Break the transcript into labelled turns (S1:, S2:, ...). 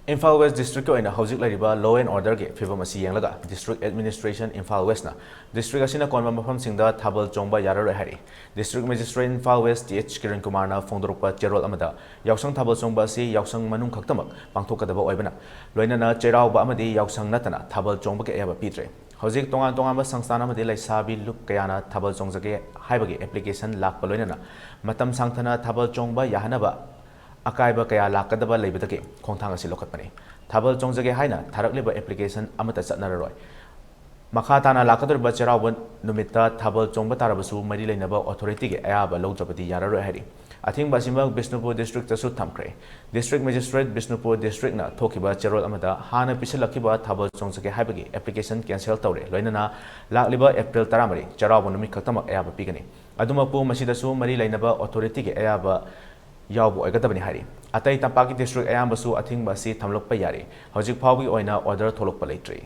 S1: Imphal West District ko ina hojik lariba law and order ge phibam asi yenglaga District Administration Imphal West na district asina konba mafam singda Thabal chongba yararoi hari District Magistrate Imphal West TH Kiran Kumar na phongdorokpa cherol amada yaoshang Thabal chongba asi yaoshang manung khaktamak pangthokadaba oibana loinana cheiraoba amadi yaoshang nattana Thabal chongba ke ayaba pidre hojik tongan ba sangsana amadi laisabi luk kayana Thabal chongjage haibagi application lakpa loinana matam sangthana Thabal chongba yahanaba akaiba kaya lakadaba leibadake khongthang asi lokatpani Thabal chongjage haina tharakleba application amata chatnararoi makha tana lakadorba cheiraoba numitta Thabal chongba tarabasu mari leinaba authority ge ayaba lojabadi yararoi hari athingba simba Bishnupur district tasu thamkhre district magistrate Bishnupur district na thokiba cherol amada hana pisalakiba Thabal chongjage haibagi application cancel tawre loinana lakliba April 13 cheiraoba numit khaktamak ayaba pigani adumapu masidasu mari leinaba authority ge ayaba yaobu oigadabani hari atai tampaki district ayambasu athingba si thamlokpa yari hojik phawgi oina order tholokpa leitri